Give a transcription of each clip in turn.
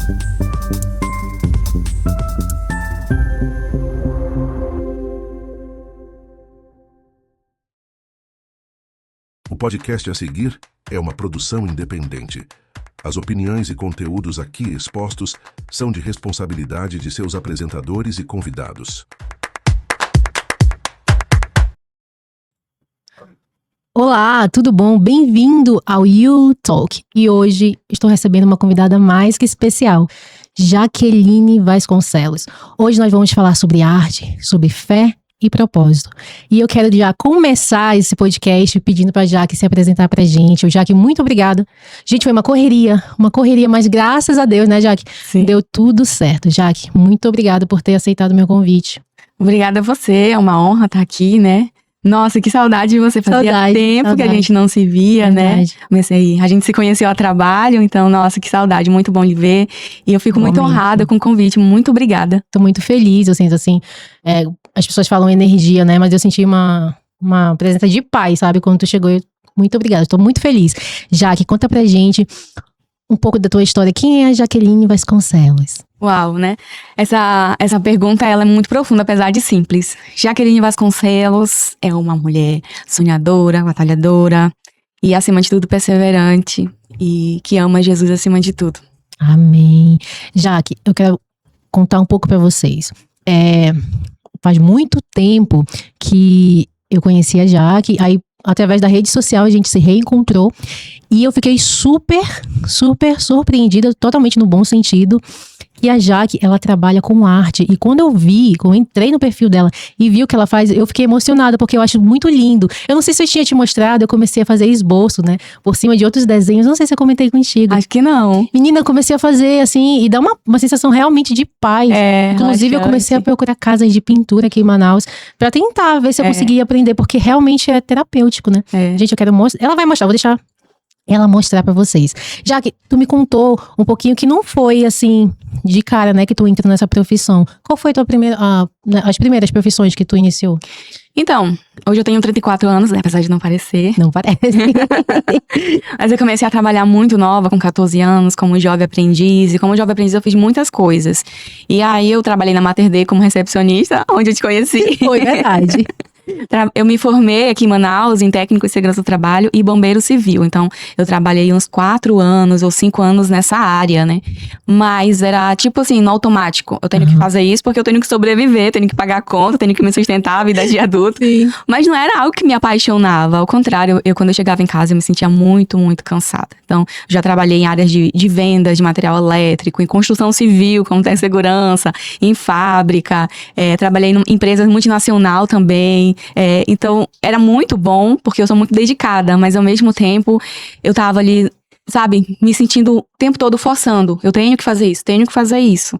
O podcast a seguir é uma produção independente. As opiniões e conteúdos aqui expostos são de responsabilidade de seus apresentadores e convidados. Olá, tudo bom? Bem-vindo ao You Talk. E hoje estou recebendo uma convidada mais que especial, Jaqueline Vasconcelos. Hoje nós vamos falar sobre arte, sobre fé e propósito. E eu quero já começar esse podcast pedindo para a Jaque se apresentar pra gente. Jaque, muito obrigada. Gente, foi uma correria, mas graças a Deus, né, Jaque? Sim. Deu tudo certo. Jaque, muito obrigada por ter aceitado o meu convite. Obrigada a você, é uma honra estar aqui, né? Nossa, que saudade de você. Fazia tempo que a gente não se via, né? Comecei, a gente se conheceu a trabalho, então, nossa, que saudade, muito bom de ver. E eu fico muito honrada com o convite, muito obrigada. Tô muito feliz, eu sinto assim, as pessoas falam energia, né? Mas eu senti uma presença de paz, sabe? Quando tu chegou, muito obrigada, tô muito feliz. Jaque, conta pra gente um pouco da tua história. Quem é a Jaqueline Vasconcelos? Uau, né? Essa pergunta, ela é muito profunda, apesar de simples. Jaqueline Vasconcelos é uma mulher sonhadora, batalhadora e, acima de tudo, perseverante e que ama Jesus acima de tudo. Amém. Jaque, eu quero contar um pouco pra vocês. Faz muito tempo que eu conheci a Jaque, aí através da rede social a gente se reencontrou e eu fiquei super surpreendida, totalmente no bom sentido. E a Jaque, ela trabalha com arte. E quando eu entrei no perfil dela e vi o que ela faz, eu fiquei emocionada, porque eu acho muito lindo. Eu não sei se eu tinha te mostrado, eu comecei a fazer esboço, né? Por cima de outros desenhos. Não sei se eu comentei contigo. Acho que não. Menina, eu comecei a fazer, assim, e dá uma sensação realmente de paz. Inclusive, eu comecei a procurar casas de pintura aqui em Manaus, pra tentar ver se eu conseguia aprender, porque realmente é terapêutico, né? Gente, eu quero mostrar. Ela vai mostrar, vou deixar ela mostrar pra vocês. Já que tu me contou um pouquinho que não foi assim, de cara, né, que tu entrou nessa profissão. Qual foi as primeiras profissões que tu iniciou? Então, hoje eu tenho 34 anos, né, apesar de não parecer. Não parece. Mas eu comecei a trabalhar muito nova, com 14 anos, como jovem aprendiz. E como jovem aprendiz eu fiz muitas coisas. E aí eu trabalhei na Mater Dei como recepcionista, onde eu te conheci. Foi verdade. Eu me formei aqui em Manaus em técnico em segurança do trabalho e bombeiro civil. Então, eu trabalhei uns 4 anos ou 5 anos nessa área, né? Mas era tipo assim, no automático. Eu tenho que fazer isso porque eu tenho que sobreviver, tenho que pagar a conta, tenho que me sustentar a vida de adulto. Sim. Mas não era algo que me apaixonava. Ao contrário, quando eu chegava em casa, eu me sentia muito cansada. Então, já trabalhei em áreas de vendas de material elétrico, em construção civil, como tem segurança, em fábrica. Trabalhei em empresas multinacional também. Então, era muito bom, porque eu sou muito dedicada, mas ao mesmo tempo, eu tava ali, sabe, me sentindo o tempo todo forçando. Eu tenho que fazer isso, tenho que fazer isso.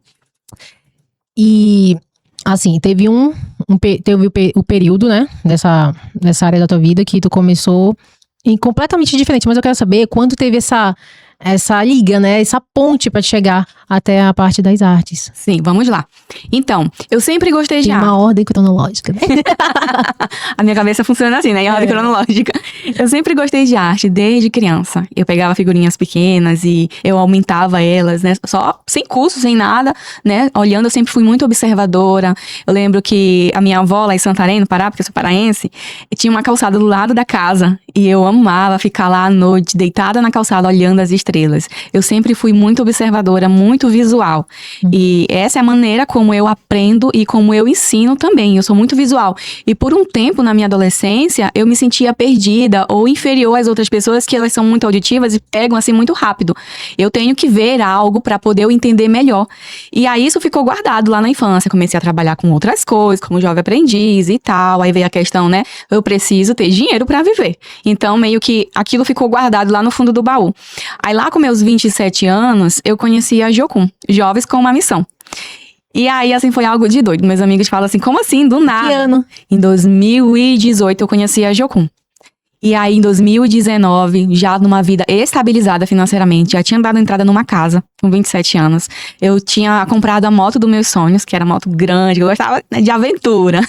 E, assim, teve o período, né, dessa área da tua vida que tu começou completamente diferente, mas eu quero saber quando teve essa liga, né? Essa ponte pra chegar até a parte das artes. Sim, vamos lá. Então, eu sempre gostei de arte. Tem uma ordem cronológica, né? A minha cabeça funciona assim, né? Em ordem cronológica. Eu sempre gostei de arte, desde criança. Eu pegava figurinhas pequenas e eu aumentava elas, né? Só, sem curso, sem nada, né? Olhando, eu sempre fui muito observadora. Eu lembro que a minha avó lá em Santarém, no Pará, porque eu sou paraense, tinha uma calçada do lado da casa. E eu amava ficar lá à noite, deitada na calçada, olhando as estrelas. Eu sempre fui muito observadora, muito visual. E essa é a maneira como eu aprendo e como eu ensino também. Eu sou muito visual. E por um tempo, na minha adolescência, eu me sentia perdida ou inferior às outras pessoas, que elas são muito auditivas e pegam assim muito rápido. Eu tenho que ver algo para poder eu entender melhor. E aí isso ficou guardado lá na infância. Comecei a trabalhar com outras coisas, como jovem aprendiz e tal. Aí veio a questão, né? Eu preciso ter dinheiro para viver. Então, meio que aquilo ficou guardado lá no fundo do baú. Aí lá com meus 27 anos, eu conheci a Jocum, Jovens com uma Missão. E aí, assim, foi algo de doido. Meus amigos falam assim, como assim? Do nada. Que ano? Em 2018, eu conheci a Jocum. E aí, em 2019, já numa vida estabilizada financeiramente, já tinha dado entrada numa casa, com 27 anos. Eu tinha comprado a moto dos meus sonhos, que era uma moto grande, eu gostava, né, de aventura.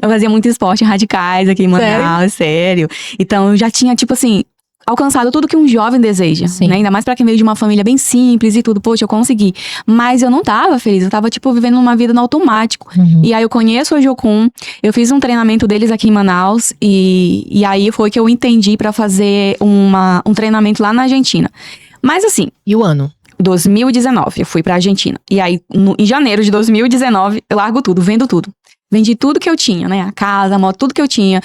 Eu fazia muito esporte radicais aqui em Manaus, sério. Então, eu já tinha, tipo assim, alcançado tudo que um jovem deseja, Sim. né? Ainda mais pra quem veio de uma família bem simples e tudo. Poxa, eu consegui. Mas eu não tava feliz, eu tava, tipo, vivendo uma vida no automático. E aí eu conheço a Jocum, eu fiz um treinamento deles aqui em Manaus e aí foi que eu entendi pra fazer um treinamento lá na Argentina. Mas assim, E o ano? 2019, eu fui pra Argentina. E aí, em janeiro de 2019, eu largo tudo, vendo tudo. Vendi tudo que eu tinha, né? A casa, a moto, tudo que eu tinha.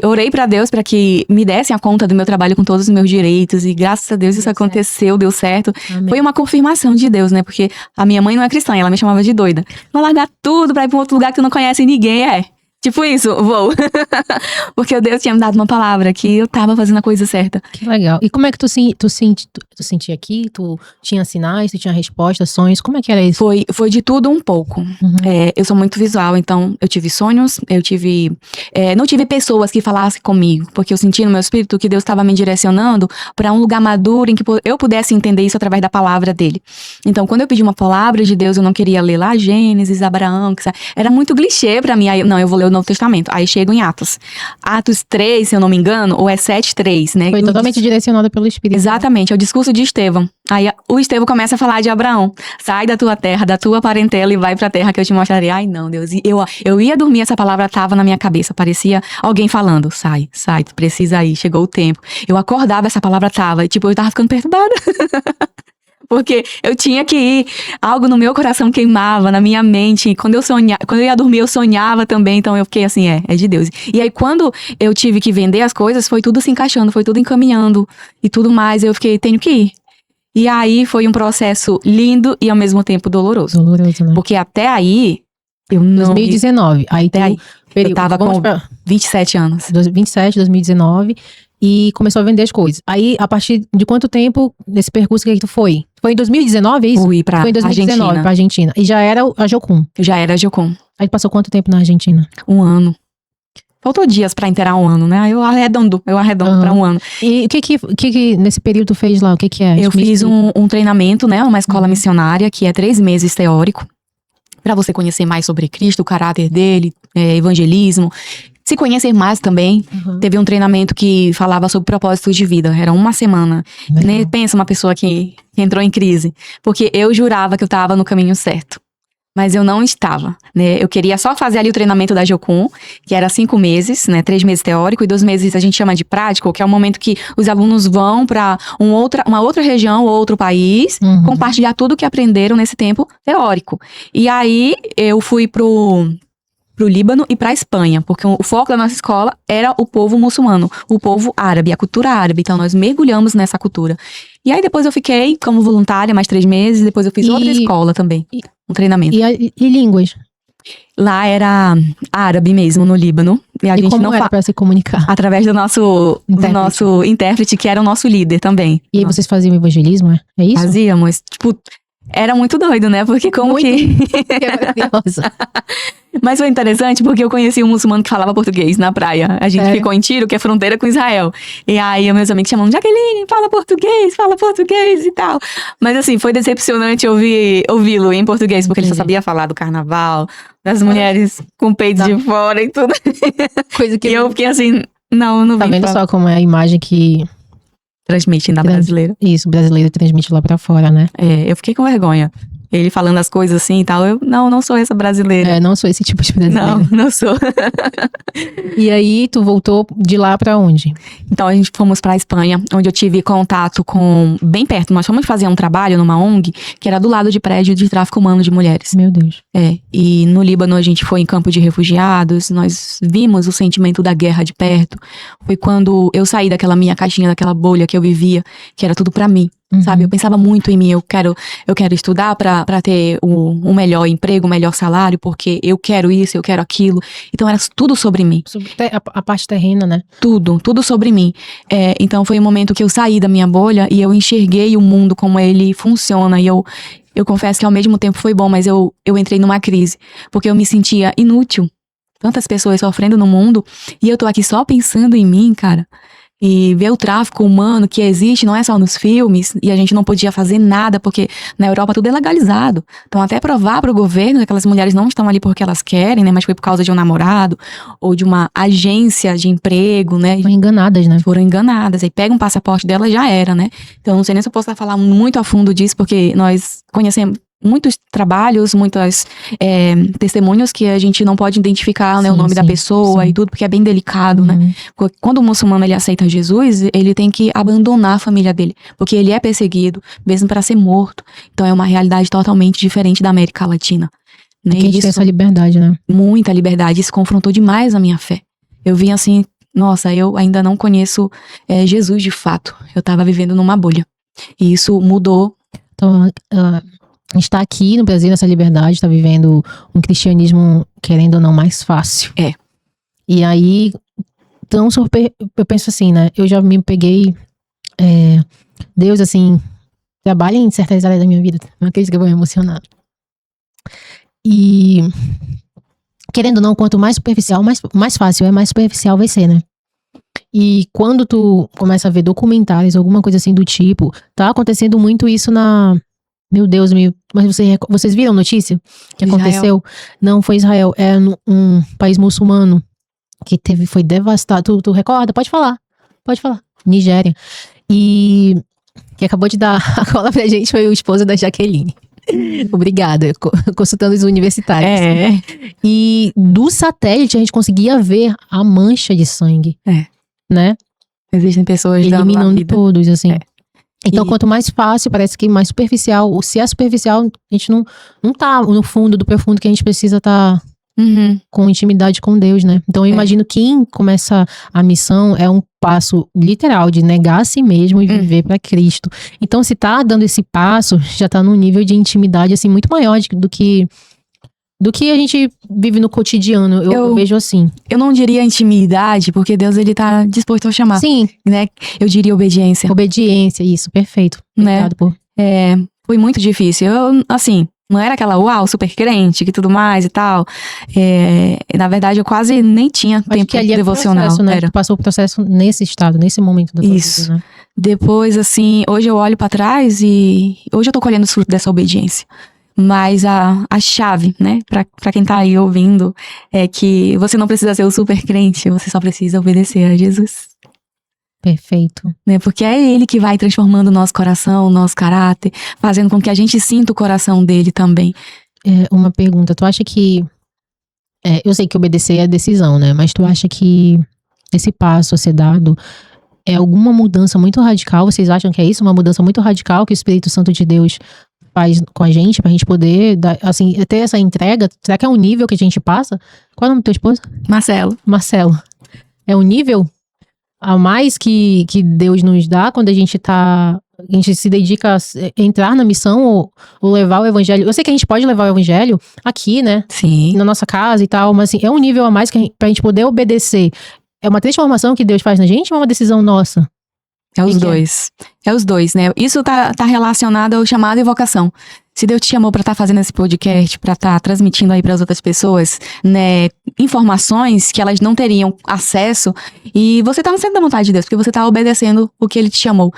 Orei pra Deus pra que me dessem a conta do meu trabalho com todos os meus direitos. E graças a Deus isso aconteceu, deu certo. Amém. Foi uma confirmação de Deus, né? Porque a minha mãe não é cristã, ela me chamava de doida. Vai largar tudo pra ir pra um outro lugar que tu não conhece ninguém, Tipo isso, vou. Porque Deus tinha me dado uma palavra que eu tava fazendo a coisa certa. Que legal. E como é que tu sentia aqui? Tu tinha sinais, tu tinha respostas, sonhos? Como é que era isso? Foi de tudo um pouco. Eu sou muito visual, então eu tive sonhos, não tive pessoas que falassem comigo, porque eu senti no meu espírito que Deus estava me direcionando para um lugar maduro em que eu pudesse entender isso através da palavra dele. Então, quando eu pedi uma palavra de Deus, eu não queria ler lá Gênesis, Abraão, era muito clichê pra mim. Aí, não, eu vou ler o Novo Testamento. Aí chego em Atos. Atos 3, se eu não me engano, ou é 7:3, né? Foi totalmente direcionada pelo Espírito. Exatamente, é o discurso de Estevão. Aí o Estevão começa a falar de Abraão. Sai da tua terra, da tua parentela e vai pra terra que eu te mostrarei. Ai, não, Deus. E eu ia dormir, essa palavra tava na minha cabeça. Parecia alguém falando, sai, tu precisa ir, chegou o tempo. Eu acordava, essa palavra tava. E tipo, eu tava ficando perturbada. Porque eu tinha que ir, algo no meu coração queimava, na minha mente. Quando eu ia dormir, eu sonhava também. Então eu fiquei assim, é de Deus. E aí quando eu tive que vender as coisas, foi tudo se encaixando, foi tudo encaminhando e tudo mais. Eu fiquei, tenho que ir. E aí foi um processo lindo e ao mesmo tempo doloroso. Doloroso, né? Porque até aí, eu não... 2019. Aí Até aí, eu tava com 27 anos. 27, 2019. E começou a vender as coisas. Aí, a partir de quanto tempo desse percurso que tu foi? Foi em 2019, é isso? Fui pra Foi em 2019, Argentina. pra Argentina. E já era a Jocum. Já era Jocum. Aí passou quanto tempo na Argentina? 1 ano. Faltou dias pra inteirar 1 ano, né? Aí eu arredondo pra 1 ano. E o que nesse período tu fez lá? O que é? Eu fiz um treinamento, né? Uma escola missionária, que é 3 meses teórico. Pra você conhecer mais sobre Cristo, o caráter dele, evangelismo. Se conhecer mais também. Teve um treinamento que falava sobre propósitos de vida. Era 1 semana. Né? Pensa uma pessoa que entrou em crise. Porque eu jurava que eu tava no caminho certo. Mas eu não estava, né? Eu queria só fazer ali o treinamento da Jocum, que era 5 meses, né? 3 meses teórico e 2 meses a gente chama de prático, que é o momento que os alunos vão pra uma outra região ou outro país, compartilhar tudo que aprenderam nesse tempo teórico. E aí eu fui pro Líbano e pra Espanha, porque o foco da nossa escola era o povo muçulmano, o povo árabe, a cultura árabe. Então nós mergulhamos nessa cultura. E aí depois eu fiquei como voluntária mais 3 meses, depois eu fiz outra escola também, um treinamento. E línguas? Lá era árabe mesmo, no Líbano. E a gente como não era pra se comunicar? Através do nosso intérprete, que era o nosso líder também. E aí vocês faziam evangelismo, é isso? Fazíamos, tipo... Era muito doido, né? Porque como muito. que... Mas foi interessante porque eu conheci um muçulmano que falava português na praia. A gente ficou em Tiro, que é fronteira com Israel. E aí meus amigos chamando, Jaqueline, fala português e tal. Mas assim, foi decepcionante ouvi-lo em português, porque ele só sabia falar do carnaval, das mulheres com peitos de fora e tudo. Coisa que... E eu fiquei assim, não Tá vi. vendo só como é a imagem que... Transmite da brasileira. Isso, brasileira transmite lá pra fora, né? Eu fiquei com vergonha. Ele falando as coisas assim e tal. Eu, não sou essa brasileira. Não sou esse tipo de brasileira. Não sou. E aí, tu voltou de lá pra onde? Então, a gente fomos pra Espanha, onde eu tive contato com... Bem perto, nós fomos fazer um trabalho numa ONG, que era do lado de prédio de tráfico humano de mulheres. Meu Deus. E no Líbano a gente foi em campo de refugiados, nós vimos o sentimento da guerra de perto. Foi quando eu saí daquela minha caixinha, daquela bolha que eu vivia, que era tudo pra mim. Sabe, eu pensava muito em mim, eu quero estudar pra ter um melhor emprego, um melhor salário, porque eu quero isso, eu quero aquilo. Então era tudo sobre mim. A parte terrena, né? Tudo sobre mim. Então foi um momento que eu saí da minha bolha e eu enxerguei o mundo como ele funciona. E eu confesso que ao mesmo tempo foi bom, mas eu entrei numa crise, porque eu me sentia inútil. Tantas pessoas sofrendo no mundo e eu tô aqui só pensando em mim, cara. E ver o tráfico humano que existe não é só nos filmes, e a gente não podia fazer nada, porque na Europa tudo é legalizado. Então, até provar para o governo que aquelas mulheres não estão ali porque elas querem, né? Mas foi por causa de um namorado, ou de uma agência de emprego, né? Foram enganadas, né? Foram enganadas. Aí pega um passaporte dela, já era, né? Então, não sei nem se eu posso falar muito a fundo disso, porque nós conhecemos muitos trabalhos, muitos testemunhos que a gente não pode identificar, né, o nome da pessoa e tudo, porque é bem delicado, né? Quando o muçulmano ele aceita Jesus, ele tem que abandonar a família dele, porque ele é perseguido, mesmo para ser morto. Então é uma realidade totalmente diferente da América Latina. Né? Porque a gente tem essa liberdade, né? Muita liberdade. Isso confrontou demais a minha fé. Eu vim assim, nossa, eu ainda não conheço Jesus de fato. Eu tava vivendo numa bolha. E isso mudou. Então, a gente tá aqui no Brasil nessa liberdade, tá vivendo um cristianismo, querendo ou não, mais fácil. E aí, então, eu penso assim, né? Eu já me peguei, Deus, assim, trabalha em certas áreas da minha vida. Não acredito que eu vou me emocionar. E, querendo ou não, quanto mais superficial, mais fácil mais superficial vai ser, né? E quando tu começa a ver documentários, alguma coisa assim do tipo, tá acontecendo muito isso Meu Deus, mas vocês viram a notícia que aconteceu? Não foi Israel, é um país muçulmano que foi devastado. Tu recorda? Pode falar. Nigéria. E que acabou de dar a cola pra gente foi o esposo da Jaqueline. Obrigada, consultando os universitários. E do satélite a gente conseguia ver a mancha de sangue. Né? Existem pessoas eliminando todos, assim. Então, quanto mais fácil, parece que mais superficial. Se é superficial, a gente não tá no fundo do profundo que a gente precisa tá com intimidade com Deus, né? Então, eu imagino quem começa a missão é um passo literal de negar a si mesmo e viver para Cristo. Então, se tá dando esse passo, já tá num nível de intimidade, assim, muito maior do que a gente vive no cotidiano. Eu vejo assim. Eu não diria intimidade, porque Deus, ele tá disposto a chamar. Sim. Né? Eu diria obediência. Obediência, isso, perfeito. Né? Foi muito difícil. Eu, assim, não era aquela, super crente, que tudo mais e tal. Na verdade, eu quase nem tinha tempo que ali devocional. Processo, né? Tu passou o processo nesse estado, nesse momento da tua vida, né? Depois, assim, hoje eu olho pra trás e hoje eu tô colhendo os frutos dessa obediência. Mas a chave, né, pra quem tá aí ouvindo, é que você não precisa ser o super crente, você só precisa obedecer a Jesus. Perfeito. Né, porque é Ele que vai transformando o nosso coração, o nosso caráter, fazendo com que a gente sinta o coração dele também. Uma pergunta, tu acha que... eu sei que obedecer é decisão, né, mas tu acha que esse passo a ser dado é alguma mudança muito radical? Vocês acham que é isso? Uma mudança muito radical que o Espírito Santo de Deus faz com a gente, pra gente poder assim, ter essa entrega? Será que é um nível que a gente passa? Qual é o nome do teu esposo? Marcelo. É um nível a mais que Deus nos dá quando a gente se dedica a entrar na missão ou levar o evangelho. Eu sei que a gente pode levar o evangelho aqui, né? Sim. Na nossa casa e tal, mas assim, é um nível a mais pra gente poder obedecer. É uma transformação que Deus faz na gente ou é uma decisão nossa? É os dois. É os dois, né? Isso tá relacionado ao chamado e vocação. Se Deus te chamou pra estar fazendo esse podcast, pra estar transmitindo aí pras outras pessoas, né, informações que elas não teriam acesso, e você tá no centro da vontade de Deus, porque você tá obedecendo o que Ele te chamou.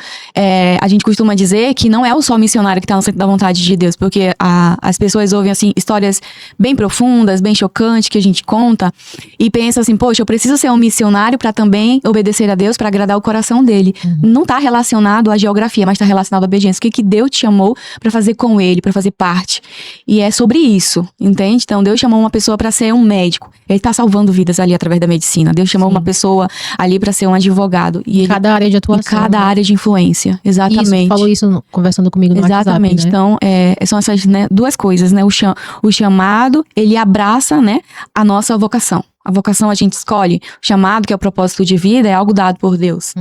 A gente costuma dizer que não é o só missionário que tá no centro da vontade de Deus, porque as pessoas ouvem, assim, histórias bem profundas, bem chocantes, que a gente conta, e pensam assim, poxa, eu preciso ser um missionário pra também obedecer a Deus, pra agradar o coração dele. Não tá relacionado à geografia, mas tá relacionado à obediência. O que Deus te chamou pra fazer com Ele, pra fazer parte. E é sobre isso, entende? Então, Deus chamou uma pessoa pra ser um médico. Ele tá salvando vidas ali através da medicina. Deus chamou uma pessoa ali pra ser um advogado. E cada área de atuação. Em cada área de influência. Exatamente. Isso, falou isso conversando comigo no Exatamente. WhatsApp, né? Então, são essas, né, duas coisas, né? O chamado, ele abraça, né, a nossa vocação. A vocação a gente escolhe. O chamado, que é o propósito de vida, é algo dado por Deus.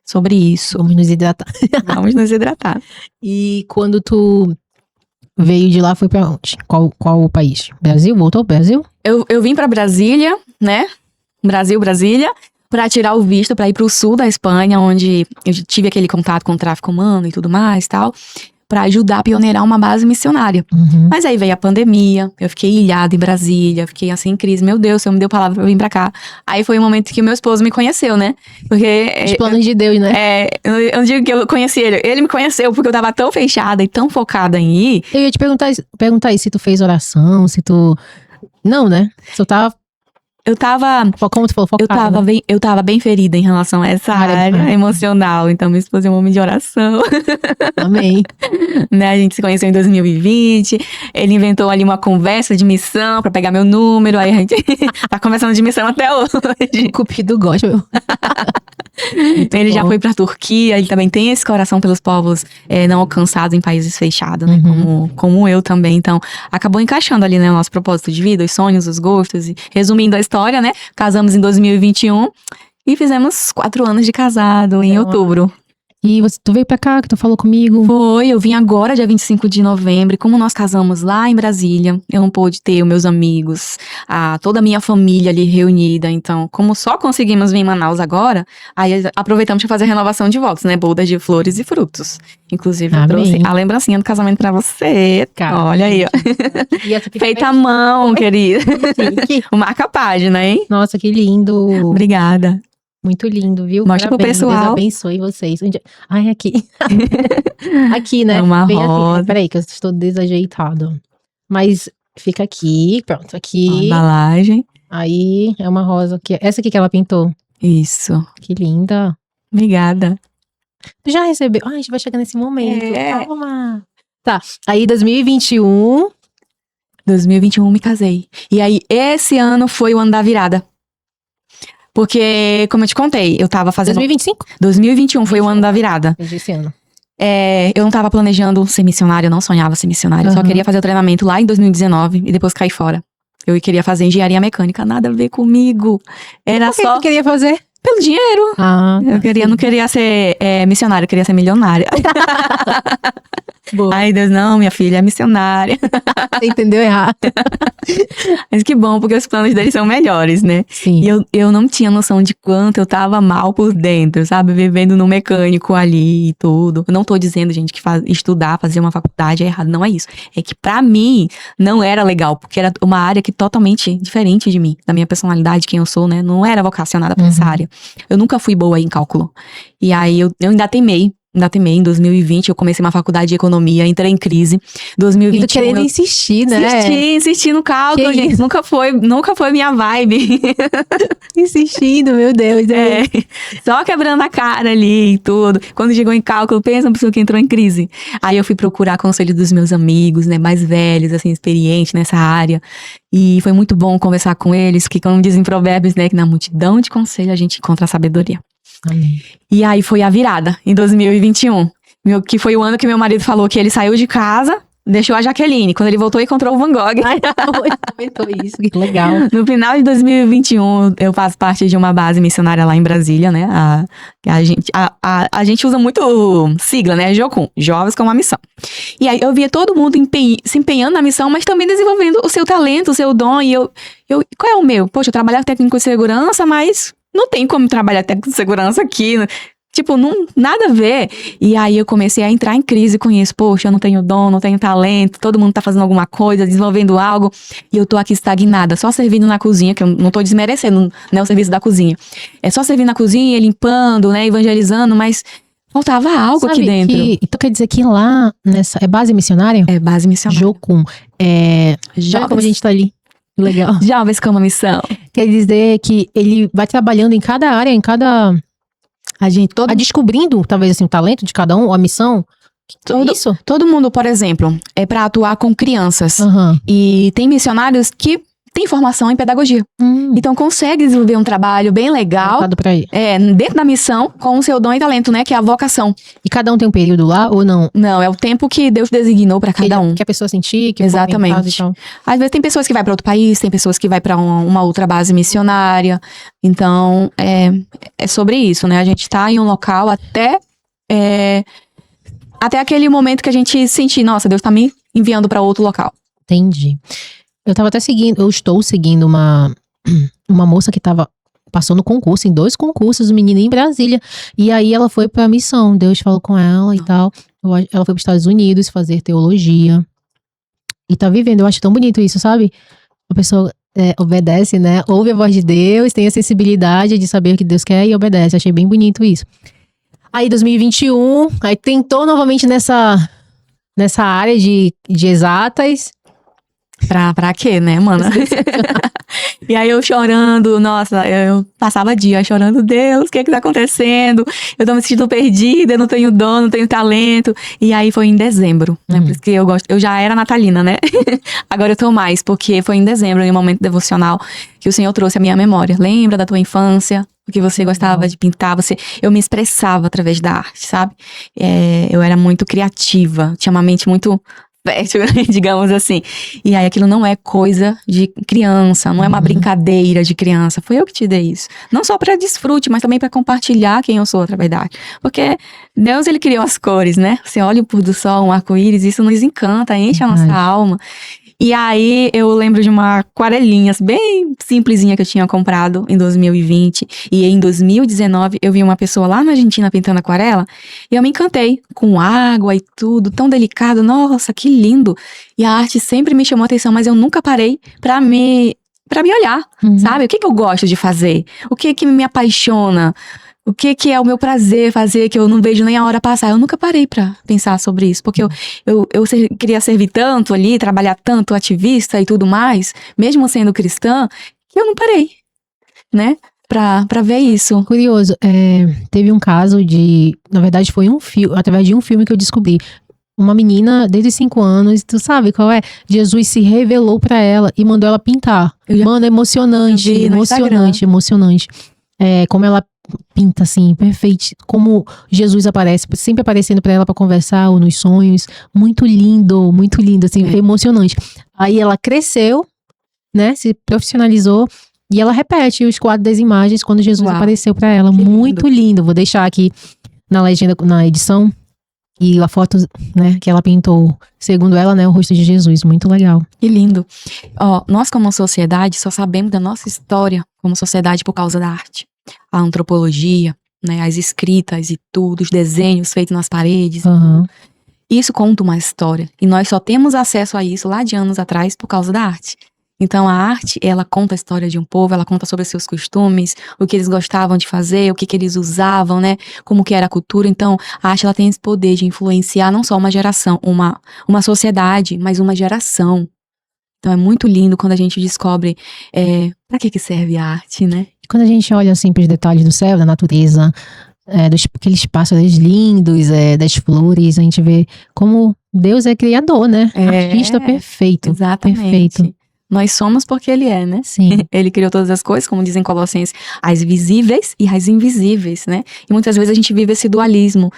Sobre isso. Vamos nos hidratar. Vamos nos hidratar. E quando tu veio de lá, foi pra onde? Qual o país? Brasil? Voltou ao Brasil? Eu vim pra Brasília, né? Brasília, pra tirar o visto, pra ir pro sul da Espanha, onde eu tive aquele contato com o tráfico humano e tudo mais e tal. pra ajudar a pioneirar uma base missionária. Uhum. Mas aí veio a pandemia, eu fiquei ilhada em Brasília, fiquei assim em crise. Meu Deus, o Senhor me deu palavra pra vir pra cá. Aí foi o momento que o meu esposo me conheceu, né? Porque Os planos de Deus, né? eu não digo que eu conheci ele. Ele me conheceu porque eu tava tão fechada e tão focada em ir. Eu ia te perguntar aí se tu fez oração, se tu... Não, né? Se tu tava, Eu tava como tu falou, focada. eu tava bem ferida em relação a essa Área, área emocional. Então, meu esposo é um homem de oração. Amém. Né? A gente se conheceu em 2020. Ele inventou ali uma conversa de missão pra pegar meu número. Aí a gente tá conversando de missão até hoje. O cupido gospel. Ele já bom. foi pra Turquia. Ele também tem esse coração pelos povos não alcançados em países fechados, né? Uhum. Como eu também. Então, acabou encaixando ali, né? O nosso propósito de vida, os sonhos, os gostos. E, resumindo a história, né? Casamos em 2021 e fizemos 4 anos de casado em outubro. E tu veio pra cá, que tu falou comigo. Foi, eu vim agora, dia 25 de novembro. E como nós casamos lá em Brasília, eu não pude ter os meus amigos, toda a minha família ali reunida. Então, como só conseguimos vir em Manaus agora, aí aproveitamos para fazer a renovação de votos, né? Bodas de flores e frutos. Inclusive, eu Amém. trouxe a lembrancinha do casamento pra você. Cara, Olha aí, ó. E essa aqui Feita à também? mão, querida. Chique. O marca-página, hein? Nossa, que lindo. Obrigada. Muito lindo, viu? Mostra pro Parabéns, pessoal. Deus abençoe vocês. Ai, aqui. Aqui, né? É uma Bem aqui. rosa. Peraí, que eu estou desajeitado. Mas fica aqui, pronto. A Aqui. embalagem. Aí é uma rosa. Essa aqui que ela pintou. Isso. Que linda. Obrigada. Tu já recebeu? Ai, a gente vai chegar nesse momento. É. Calma. Tá. Aí, 2021. 2021 me casei. E aí, esse ano foi o ano da virada. Porque, como eu te contei, eu tava fazendo... 2025? 2021 foi o ano da virada. Esse ano. Eu não tava planejando ser missionária, eu não sonhava ser missionária. Eu só Uhum. queria fazer o treinamento lá em 2019 e depois cair fora. Eu queria fazer engenharia mecânica, nada a ver comigo. Era O que só tu queria fazer? pelo dinheiro. Ah, Eu não queria ser missionária, eu queria ser milionária. boa. Ai, Deus, não, minha filha é missionária. Você entendeu errado. Mas que bom, porque os planos deles são melhores, né? Sim. E eu não tinha noção de quanto eu tava mal por dentro, sabe? Vivendo no mecânico ali e tudo. Eu não tô dizendo, gente, que estudar, fazer uma faculdade é errado. Não é isso. É que pra mim não era legal, porque era uma área que totalmente diferente de mim, da minha personalidade, quem eu sou, né? Não era vocacionada pra essa área. Eu nunca fui boa em cálculo. E aí eu ainda temei. Em 2020 eu comecei uma faculdade de economia, entrei em crise. 2021 E tu querendo eu insistir, né? insisti no cálculo, Que gente. Nunca foi minha vibe. Insistindo, meu Deus. Só quebrando a cara ali e tudo. Quando chegou em cálculo, pensa uma pessoa que entrou em crise. Aí eu fui procurar conselho dos meus amigos, né, mais velhos, assim, experientes nessa área. E foi muito bom conversar com eles, que como dizem provérbios, né, que na multidão de conselho a gente encontra a sabedoria. Amém. E aí foi a virada, em 2021. Que foi o ano que meu marido falou que ele saiu de casa, deixou a Jaqueline. Quando ele voltou, encontrou o Van Gogh. Ai, comentou isso, que legal. No final de 2021, eu faço parte de uma base missionária lá em Brasília, né? A gente usa muito sigla, né? JOCUM, Jovens com uma Missão. E aí eu via todo mundo se empenhando na missão, mas também desenvolvendo o seu talento, o seu dom. E qual é o meu? Poxa, eu trabalhava técnico de segurança, mas não tem como trabalhar técnico de segurança aqui. Tipo, nada a ver. E aí eu comecei a entrar em crise com isso. Poxa, eu não tenho dom, não tenho talento. Todo mundo tá fazendo alguma coisa, desenvolvendo algo. E eu tô aqui estagnada, só servindo na cozinha, que eu não tô desmerecendo, né, o serviço da cozinha. É só servindo na cozinha, limpando, né, evangelizando, mas faltava algo aqui dentro. Então quer dizer que lá, é base missionária? É base missionária. JOCUM. Olha como a gente tá ali. Legal. Jovens com uma Missão. Quer dizer que ele vai trabalhando em cada área, em cada... descobrindo, talvez assim, o talento de cada um, ou a missão. Isso? Todo mundo, por exemplo, é pra atuar com crianças. Aham. E tem missionários que têm formação em pedagogia. Então consegue desenvolver um trabalho bem legal. Voltado pra aí. Dentro da missão, com o seu dom e talento, né? Que é a vocação. E cada um tem um período lá, ou não? Não, é o tempo que Deus designou pra cada um. Que a pessoa sentir, que Exatamente. for em casa e tal. Às vezes tem pessoas que vai pra outro país, tem pessoas que vai pra uma outra base missionária. Então, é sobre isso, né? A gente tá em um local até aquele momento que a gente sentir, nossa, Deus tá me enviando pra outro local. Entendi. Eu estou seguindo uma moça que passou no concurso, em 2 concursos, menina em Brasília. E aí ela foi pra missão, Deus falou com ela e tal. Ela foi para os Estados Unidos fazer teologia. E tá vivendo, eu acho tão bonito isso, sabe? A pessoa obedece, né? Ouve a voz de Deus, tem a sensibilidade de saber o que Deus quer e obedece. Achei bem bonito isso. Aí 2021, aí tentou novamente nessa área de exatas. Pra quê, né, mana? E aí eu chorando, nossa, eu passava dia chorando, Deus, o que tá acontecendo? Eu tô me sentindo perdida, eu não tenho dom, não tenho talento. E aí foi em dezembro, né? Por isso que eu já era natalina, né? Agora eu tô mais, porque foi em dezembro, em um momento devocional, que o Senhor trouxe a minha memória. Lembra da tua infância? O que você gostava de pintar, eu me expressava através da arte, sabe? Eu era muito criativa, tinha uma mente muito fértil, digamos assim. E aí aquilo não é coisa de criança, não é uma brincadeira de criança. Foi eu que te dei isso. Não só para desfrute, mas também para compartilhar quem eu sou através da arte. Porque Deus, ele criou as cores, né? Você olha o pôr do sol, um arco-íris, isso nos encanta, enche a nossa alma. E aí eu lembro de uma aquarelinha bem simplesinha que eu tinha comprado em 2020. E em 2019 eu vi uma pessoa lá na Argentina pintando aquarela. E eu me encantei com água e tudo, tão delicado. Nossa, que lindo. E a arte sempre me chamou a atenção, mas eu nunca parei pra me olhar, sabe? O que eu gosto de fazer? O que me apaixona? O que é o meu prazer fazer, que eu não vejo nem a hora passar? Eu nunca parei pra pensar sobre isso, porque eu queria servir tanto ali, trabalhar tanto, ativista e tudo mais, mesmo sendo cristã, que eu não parei, né? Pra ver isso. Curioso, teve um caso na verdade foi através de um filme que eu descobri. Uma menina, desde os 5 anos, tu sabe qual é? Jesus se revelou pra ela e mandou ela pintar. Mano, é emocionante, emocionante. Como ela pinta assim, perfeito, como Jesus aparece, sempre aparecendo pra ela pra conversar ou nos sonhos, muito lindo, assim, emocionante. Aí ela cresceu, né, se profissionalizou e ela repete os quadros das imagens quando Jesus apareceu pra ela, muito lindo. Vou deixar aqui na legenda, na edição, e a foto, né, que ela pintou, segundo ela, né, o rosto de Jesus, muito legal. Que lindo. Nós como sociedade só sabemos da nossa história como sociedade por causa da arte. A antropologia, né, as escritas e tudo, os desenhos feitos nas paredes. Isso conta uma história. E nós só temos acesso a isso lá de anos atrás por causa da arte. Então a arte, ela conta a história de um povo, ela conta sobre os seus costumes, o que eles gostavam de fazer, o que eles usavam, né, como que era a cultura. Então a arte, ela tem esse poder de influenciar não só uma geração, uma sociedade, mas uma geração. Então é muito lindo quando a gente descobre pra que serve a arte, né? Quando a gente olha assim para os detalhes do céu, da natureza, aqueles pássaros lindos, das flores, a gente vê como Deus é criador, né? Artista perfeito. Exatamente. Perfeito. Nós somos porque ele é, né? Sim. Ele criou todas as coisas, como dizem Colossenses, as visíveis e as invisíveis, né? E muitas vezes a gente vive esse dualismo.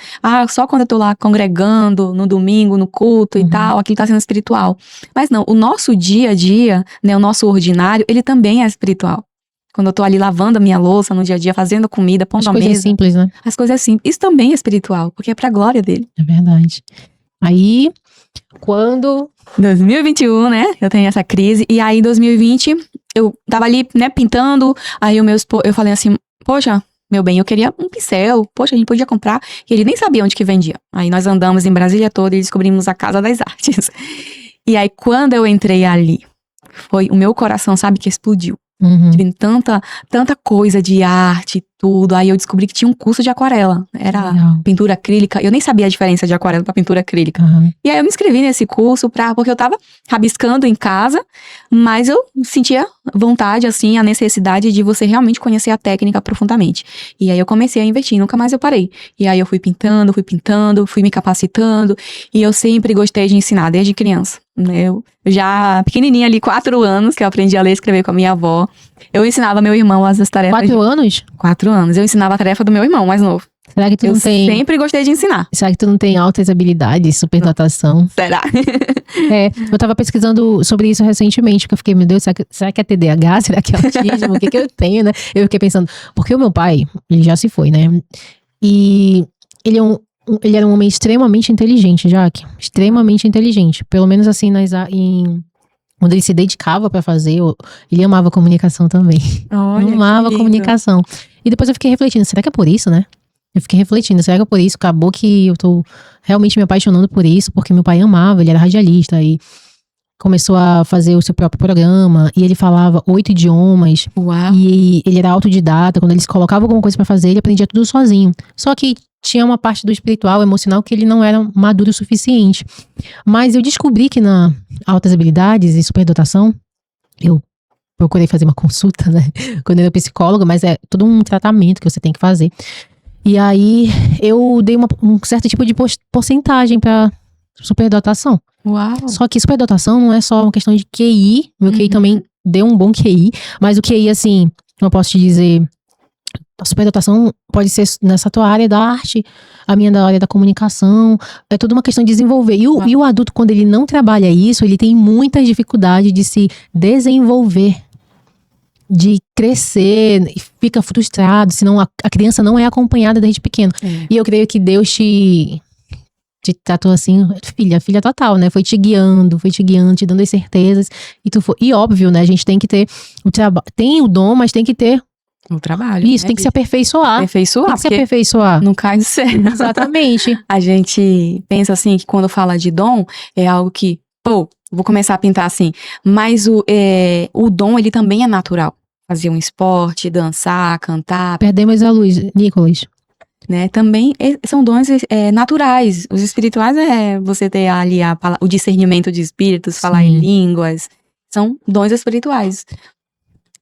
Só quando eu tô lá congregando, no domingo, no culto e tal, aquilo tá sendo espiritual. Mas não, o nosso dia a dia, né, o nosso ordinário, ele também é espiritual. Quando eu tô ali lavando a minha louça no dia a dia, fazendo comida, pondo a mesa. As coisas simples, né? As coisas simples. Isso também é espiritual, porque é pra glória dele. É verdade. Aí, quando... 2021, né? Eu tenho essa crise. E aí, em 2020, eu tava ali, né, pintando. Aí eu falei assim, poxa, meu bem, eu queria um pincel. Poxa, a gente podia comprar. E ele nem sabia onde que vendia. Aí nós andamos em Brasília toda e descobrimos a Casa das Artes. E aí, quando eu entrei ali, foi o meu coração, sabe, que explodiu. Tive tanta coisa de arte e tudo. Aí eu descobri que tinha um curso de aquarela. Era pintura acrílica. Eu nem sabia a diferença de aquarela pra pintura acrílica. E aí eu me inscrevi nesse curso porque eu tava rabiscando em casa, mas eu sentia vontade, assim, a necessidade de você realmente conhecer a técnica profundamente. E aí eu comecei a investir, nunca mais eu parei. E aí eu fui pintando, fui me capacitando. E eu sempre gostei de ensinar, desde criança. Eu já pequenininha ali, 4 anos, que eu aprendi a ler e escrever com a minha avó. Eu ensinava meu irmão as tarefas. 4 anos? 4 anos. Eu ensinava a tarefa do meu irmão mais novo. Será que tu não tem... Eu sempre gostei de ensinar. Será que tu não tem altas habilidades, superdotação? Será? Eu tava pesquisando sobre isso recentemente, porque eu fiquei, meu Deus, será que é TDAH? Será que é autismo? O que eu tenho, né? Eu fiquei pensando, porque o meu pai, ele já se foi, né? E ele era um homem extremamente inteligente, Jaque. Extremamente inteligente. Pelo menos assim, quando ele se dedicava pra fazer, ele amava comunicação também. Olha, amava comunicação. E depois eu fiquei refletindo, será que é por isso, né? Eu fiquei refletindo, será que é por isso? Acabou que eu tô realmente me apaixonando por isso, porque meu pai amava, ele era radialista e começou a fazer o seu próprio programa, e ele falava 8 idiomas, Uau. e ele era autodidata, quando eles colocavam alguma coisa pra fazer, ele aprendia tudo sozinho. Só que tinha uma parte do espiritual, emocional, que ele não era maduro o suficiente. Mas eu descobri que na Altas Habilidades e Superdotação, eu procurei fazer uma consulta, né, quando eu era psicóloga, mas é todo um tratamento que você tem que fazer. E aí, eu dei um certo tipo de porcentagem pra superdotação. Uau. Só que superdotação não é só uma questão de QI. Meu QI também deu um bom QI. Mas o QI, assim, eu posso te dizer, a superdotação pode ser nessa tua área da arte, a minha da área da comunicação. É tudo uma questão de desenvolver. E o adulto, quando ele não trabalha isso, ele tem muita dificuldade de se desenvolver, de crescer, e fica frustrado, senão a criança não é acompanhada desde pequeno. E eu creio que Deus te tratou assim, filha total, né? Foi te guiando, te dando as certezas. E óbvio, né? A gente tem que ter o trabalho. Tem o dom, mas tem que ter o trabalho. Isso, tem que se aperfeiçoar. Tem que se aperfeiçoar. Não cai do céu. Exatamente. A gente pensa assim, que quando fala de dom, é algo que, vou começar a pintar assim. Mas o dom, ele também é natural. Fazer um esporte, dançar, cantar. Perdemos a luz, Nicolas. Né? Também são dons naturais. Os espirituais é você ter ali o discernimento de espíritos, falar em línguas. São dons espirituais.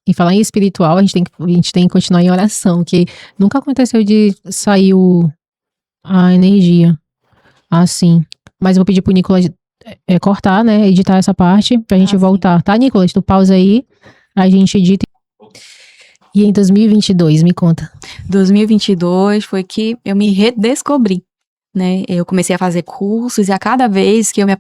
E falar em espiritual, a gente tem que continuar em oração, que nunca aconteceu de sair a energia assim. Mas eu vou pedir pro Nicolas cortar, né? Editar essa parte pra gente voltar. Tá, Nicolas? Tu pausa aí, a gente edita. E em 2022, me conta. 2022 foi que eu me redescobri, né? Eu comecei a fazer cursos e a cada vez que eu me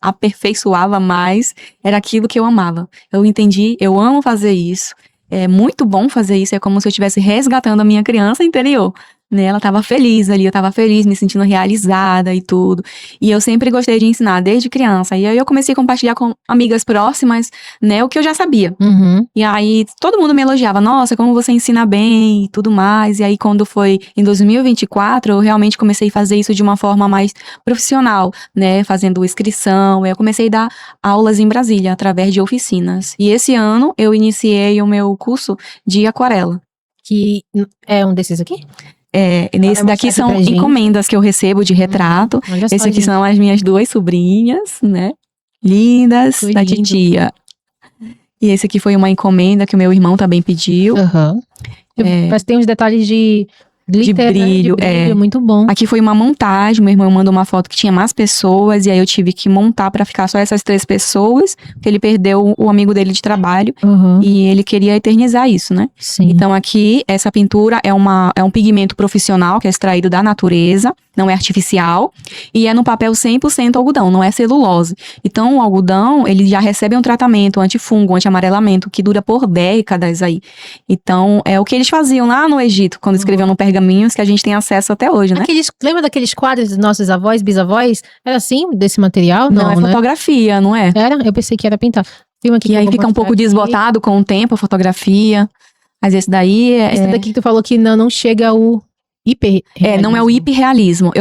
aperfeiçoava mais, era aquilo que eu amava. Eu entendi, eu amo fazer isso. É muito bom fazer isso, é como se eu estivesse resgatando a minha criança interior. Né, ela tava feliz ali, eu tava feliz, me sentindo realizada e tudo. E eu sempre gostei de ensinar, desde criança. E aí eu comecei a compartilhar com amigas próximas, né, o que eu já sabia. E aí todo mundo me elogiava, nossa, como você ensina bem e tudo mais. E aí quando foi em 2024, eu realmente comecei a fazer isso de uma forma mais profissional, né, fazendo inscrição. Eu comecei a dar aulas em Brasília, através de oficinas. E esse ano eu iniciei o meu curso de aquarela. Que é um desses aqui? Nesse daqui são encomendas que eu recebo de retrato. Esse aqui são as minhas 2 sobrinhas, né? Lindas, da titia. E esse aqui foi uma encomenda que o meu irmão também pediu. Mas tem uns detalhes de glitter, brilho, né? De brilho, muito bom. Aqui foi uma montagem, meu irmão mandou uma foto que tinha mais pessoas, e aí eu tive que montar pra ficar só essas 3 pessoas, porque ele perdeu o amigo dele de trabalho, e ele queria eternizar isso, né? Sim. Então aqui, essa pintura é um pigmento profissional, que é extraído da natureza, não é artificial, e é no papel 100% algodão, não é celulose. Então o algodão, ele já recebe um tratamento antifungo, anti-amarelamento, que dura por décadas aí. Então, é o que eles faziam lá no Egito, quando escreviam no pergaminhos, que a gente tem acesso até hoje, né? Lembra daqueles quadros dos nossos avós, bisavós? Era assim, desse material? Não, é fotografia, não é? Era? Eu pensei que era pintar. E aí fica um pouco desbotado com o tempo, a fotografia. Mas esse daí Esse daqui que tu falou que não chega ao hiperrealismo. Não é o hiperrealismo.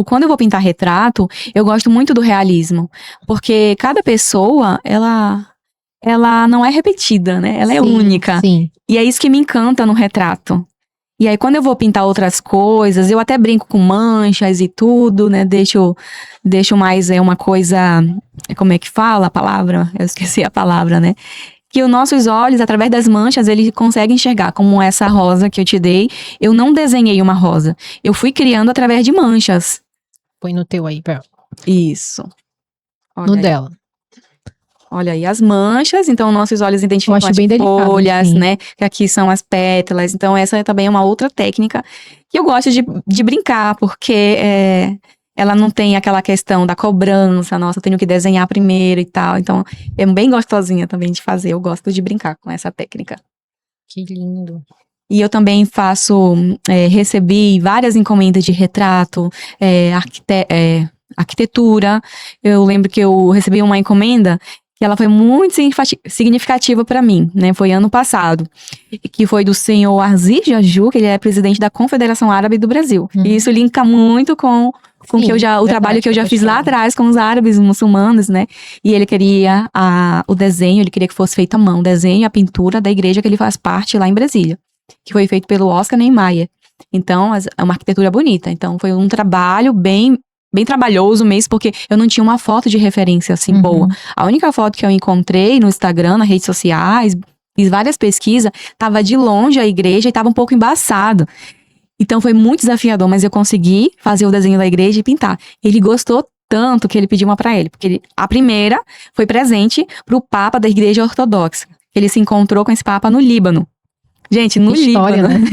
Quando eu vou pintar retrato, eu gosto muito do realismo. Porque cada pessoa, ela não é repetida, né? Ela é única. Sim. E é isso que me encanta no retrato. E aí, quando eu vou pintar outras coisas, eu até brinco com manchas e tudo, né? Deixo mais uma coisa... Como é que fala a palavra? Eu esqueci a palavra, né? Que os nossos olhos, através das manchas, eles conseguem enxergar, como essa rosa que eu te dei. Eu não desenhei uma rosa. Eu fui criando através de manchas. Põe no teu aí, Pel. Isso. Olha no aí. Dela. Olha aí as manchas, então nossos olhos identificam as folhas, né? Que aqui são as pétalas. Então essa também é uma outra técnica que eu gosto de brincar, porque ela não tem aquela questão da cobrança, nossa, eu tenho que desenhar primeiro e tal. Então é bem gostosinha também de fazer, eu gosto de brincar com essa técnica. Que lindo. E eu também recebi várias encomendas de retrato, arquitetura. Eu lembro que eu recebi uma encomenda que ela foi muito significativa para mim, né? Foi ano passado, que foi do senhor Aziz Jaju, que ele é presidente da Confederação Árabe do Brasil. E isso linka muito com Sim, que o trabalho que eu já fiz lá atrás com os árabes muçulmanos, né? E ele queria o desenho, ele queria que fosse feito à mão, o desenho e a pintura da igreja que ele faz parte lá em Brasília, que foi feito pelo Oscar Niemeyer. Então, é uma arquitetura bonita. Então, foi um trabalho bem trabalhoso mesmo, porque eu não tinha uma foto de referência assim boa. A única foto que eu encontrei no Instagram, nas redes sociais, fiz várias pesquisas, tava de longe a igreja e tava um pouco embaçado. Então foi muito desafiador, mas eu consegui fazer o desenho da igreja e pintar. Ele gostou tanto que ele pediu uma pra ele, porque a primeira foi presente pro Papa da Igreja Ortodoxa. Ele se encontrou com esse Papa no Líbano. Gente, no História, Líbano. né?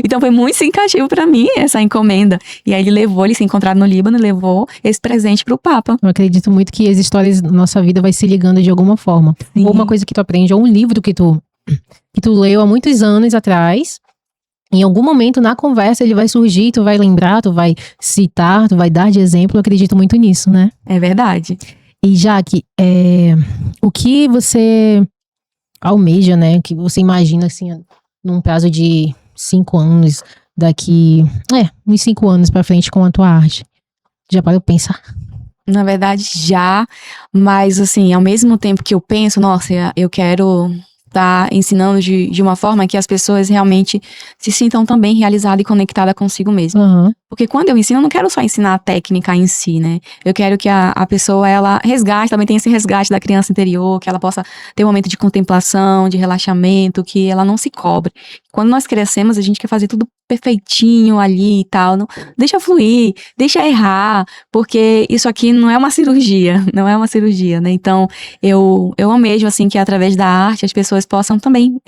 Então foi muito significativo pra mim essa encomenda. E aí eles se encontraram no Líbano e levou esse presente pro Papa. Eu acredito muito que as histórias da nossa vida vai se ligando de alguma forma. Sim. Ou uma coisa que tu aprende, ou um livro que tu leu há muitos anos atrás. Em algum momento na conversa ele vai surgir, tu vai lembrar, tu vai citar, tu vai dar de exemplo. Eu acredito muito nisso, né? É verdade. E Jaque, o que você almeja, né? Que você imagina assim, num prazo de 5 anos, uns 5 anos pra frente com a tua arte? Já parou pra pensar? Na verdade, já. Mas, assim, ao mesmo tempo que eu penso, nossa, eu quero estar ensinando de uma forma que as pessoas realmente se sintam também realizadas e conectadas consigo mesmo. Uhum. Porque quando eu ensino, eu não quero só ensinar a técnica em si, né? Eu quero que a pessoa, ela resgate, também tenha esse resgate da criança interior, que ela possa ter um momento de contemplação, de relaxamento, que ela não se cobre. Quando nós crescemos, a gente quer fazer tudo perfeitinho ali e tal. Não, deixa fluir, deixa errar, porque isso aqui não é uma cirurgia, né? Então, eu almejo, assim, que através da arte as pessoas possam também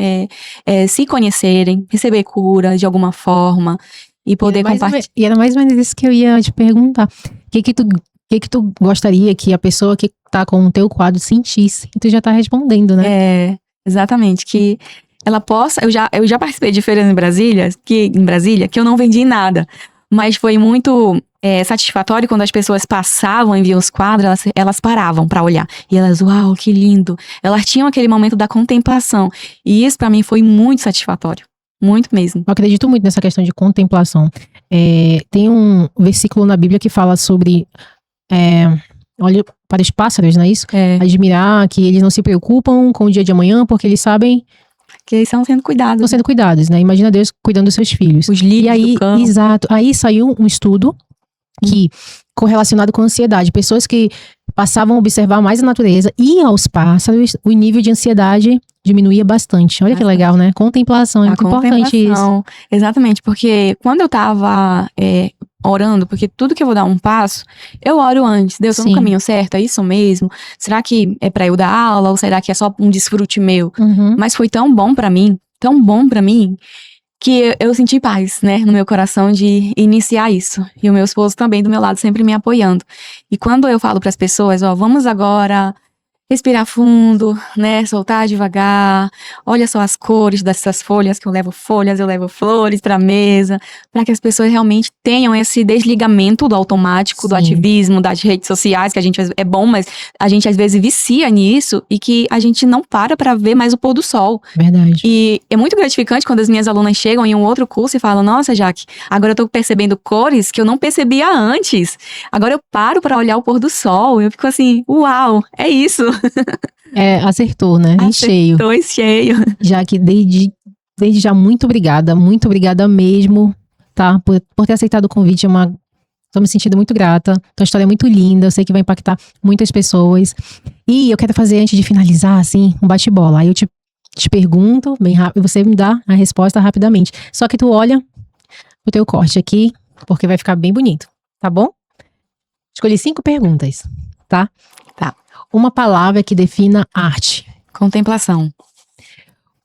se conhecerem, receber cura de alguma forma, e poder compartilhar. E era mais ou menos isso que eu ia te perguntar. O que que tu gostaria que a pessoa que tá com o teu quadro sentisse? E tu já tá respondendo, né? Exatamente. Que ela possa... Eu já participei de feiras em Brasília, que eu não vendi nada. Mas foi muito satisfatório quando as pessoas passavam e viam os quadros, elas paravam pra olhar. E elas, uau, que lindo. Elas tinham aquele momento da contemplação. E isso pra mim foi muito satisfatório. Muito mesmo. Eu acredito muito nessa questão de contemplação. Tem um versículo na Bíblia que fala sobre olha para os pássaros, não é isso? Admirar que eles não se preocupam com o dia de amanhã, porque eles sabem que eles estão sendo cuidados. Estão sendo cuidados, né? Imagina Deus cuidando dos seus filhos. Os lírios do campo. Exato. Aí saiu um estudo correlacionado com a ansiedade. Pessoas que passavam a observar mais a natureza e aos pássaros, o nível de ansiedade diminuía bastante. Olha que legal, né? Contemplação, é muito importante isso. Exatamente, porque quando eu tava orando, porque tudo que eu vou dar um passo, eu oro antes. Deus, tô no caminho certo? É isso mesmo? Será que é pra eu dar aula ou será que é só um desfrute meu? Mas foi tão bom pra mim, que eu senti paz, né, no meu coração de iniciar isso. E o meu esposo também do meu lado, sempre me apoiando. E quando eu falo pras pessoas, vamos agora respirar fundo, né, soltar devagar, olha só as cores dessas folhas, que eu levo flores pra mesa, para que as pessoas realmente tenham esse desligamento do automático, do ativismo, das redes sociais, que a gente é bom, mas a gente às vezes vicia nisso e que a gente não para ver mais o pôr do sol. Verdade. E é muito gratificante quando as minhas alunas chegam em um outro curso e falam, nossa, Jaque, agora eu tô percebendo cores que eu não percebia antes. Agora eu paro para olhar o pôr do sol. Eu fico assim, uau, é isso. Acertou, né? Acertou em cheio. Jaque, desde já, muito obrigada mesmo, tá? Por ter aceitado o convite, tô me sentindo muito grata. Tua história é muito linda, eu sei que vai impactar muitas pessoas. E eu quero fazer, antes de finalizar, assim, um bate-bola. Aí eu te pergunto bem rápido, você me dá a resposta rapidamente. Só que tu olha o teu corte aqui, porque vai ficar bem bonito, tá bom? Escolhi 5 perguntas, tá? Tá. Uma palavra que defina arte. Contemplação.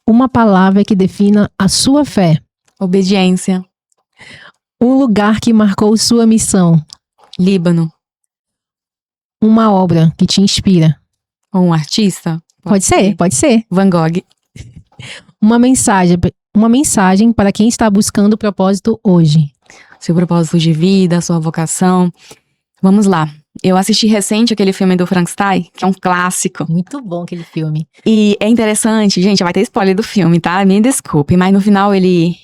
Uma palavra que defina a sua fé. Obediência. Um lugar que marcou sua missão. Líbano. Uma obra que te inspira. Um artista? Pode ser. Van Gogh. Uma mensagem para quem está buscando o propósito hoje. Seu propósito de vida, sua vocação. Vamos lá. Eu assisti recente aquele filme do Frankenstein, que é um clássico. Muito bom aquele filme. E é interessante, gente, vai ter spoiler do filme, tá? Me desculpe, mas no final ele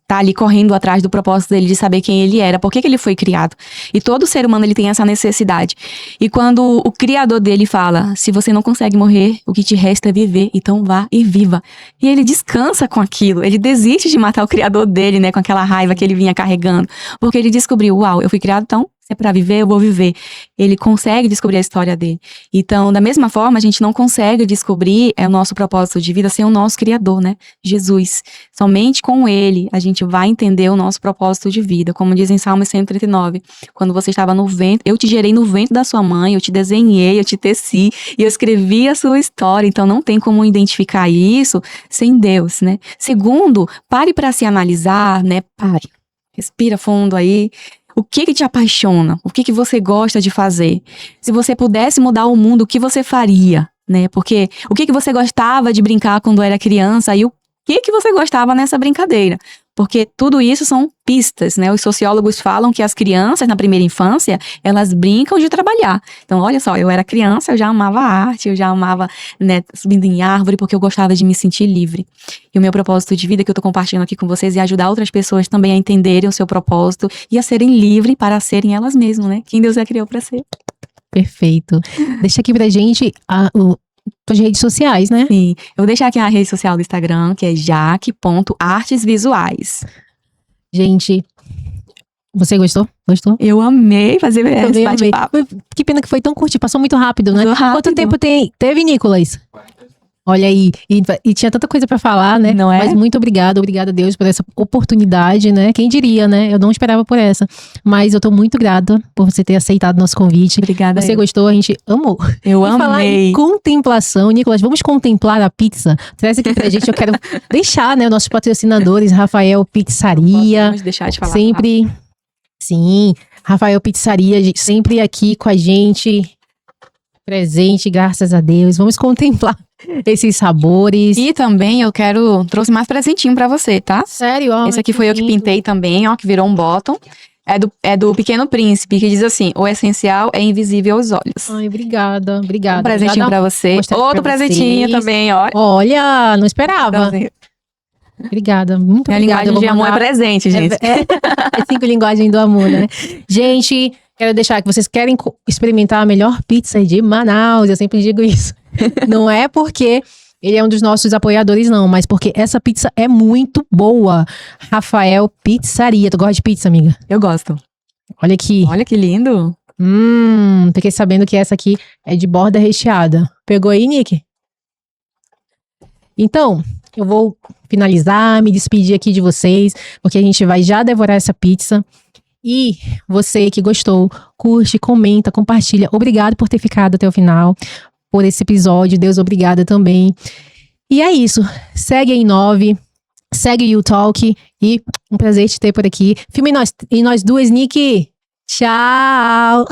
tá ali correndo atrás do propósito dele de saber quem ele era, por que ele foi criado. E todo ser humano, ele tem essa necessidade. E quando o criador dele fala, se você não consegue morrer, o que te resta é viver, então vá e viva. E ele descansa com aquilo, ele desiste de matar o criador dele, né, com aquela raiva que ele vinha carregando. Porque ele descobriu, uau, eu fui criado, então, se é pra viver, eu vou viver. Ele consegue descobrir a história dele. Então, da mesma forma, a gente não consegue descobrir o nosso propósito de vida sem o nosso criador, né? Jesus. Somente com ele a gente vai entender o nosso propósito de vida. Como diz em Salmo 139, quando você estava no ventre, eu te gerei no ventre da sua mãe, eu te desenhei, eu te teci e eu escrevi a sua história. Então, não tem como identificar isso sem Deus, né? Segundo, pare para se analisar, né? Pare. Respira fundo aí. O que te apaixona? O que você gosta de fazer? Se você pudesse mudar o mundo, o que você faria, né? Porque o que você gostava de brincar quando era criança e o que você gostava nessa brincadeira? Porque tudo isso são pistas, né? Os sociólogos falam que as crianças, na primeira infância, elas brincam de trabalhar. Então, olha só, eu era criança, eu já amava arte, eu já amava, né, subindo em árvore, porque eu gostava de me sentir livre. E o meu propósito de vida que eu tô compartilhando aqui com vocês é ajudar outras pessoas também a entenderem o seu propósito e a serem livres para serem elas mesmas, né? Quem Deus a criou para ser. Perfeito. Deixa aqui pra gente tuas redes sociais, né? Sim, eu vou deixar aqui a rede social do Instagram, que é jaque.artesvisuais. Gente, você gostou? Gostou? Eu amei fazer esse bate-papo. Que pena que foi tão curto, passou muito rápido, né? Rápido. Quanto tempo teve, Nicolas? Olha aí, e tinha tanta coisa pra falar, né? Não é? Mas muito obrigada a Deus por essa oportunidade, né? Quem diria, né? Eu não esperava por essa. Mas eu tô muito grata por você ter aceitado nosso convite. Obrigada. Você gostou, a gente amou. Eu amei. Falar em contemplação, Nicolas, vamos contemplar a pizza? Traz aqui pra gente, eu quero deixar, né, nossos patrocinadores, Rafael Pizzaria. Vamos deixar de falar. Sempre, sim, Rafael Pizzaria, sempre aqui com a gente, presente, graças a Deus. Vamos contemplar esses sabores. E também trouxe mais presentinho pra você, tá? Sério? Ó, esse aqui foi eu que pintei também, ó, que virou um bottom. É do Pequeno Príncipe, que diz assim, o essencial é invisível aos olhos. Ai, obrigada. Um presentinho pra você. Outro presentinho também, ó. Olha, não esperava. Obrigada, muito Minha obrigada. Linguagem de amor é presente, gente. É 5 linguagens do amor, né? Gente, quero deixar que vocês querem experimentar a melhor pizza de Manaus. Eu sempre digo isso. Não é porque ele é um dos nossos apoiadores, não, mas porque essa pizza é muito boa. Rafael Pizzaria. Tu gosta de pizza, amiga? Eu gosto. Olha aqui. Olha que lindo. Fiquei sabendo que essa aqui é de borda recheada. Pegou aí, Nick? Então, eu vou finalizar, me despedir aqui de vocês, porque a gente vai já devorar essa pizza. E você que gostou, curte, comenta, compartilha. Obrigado por ter ficado até o final, por esse episódio. Deus, obrigada também. E é isso. Segue em 9, segue o YouTalk e um prazer te ter por aqui. Filme em nós duas, Nick. Tchau!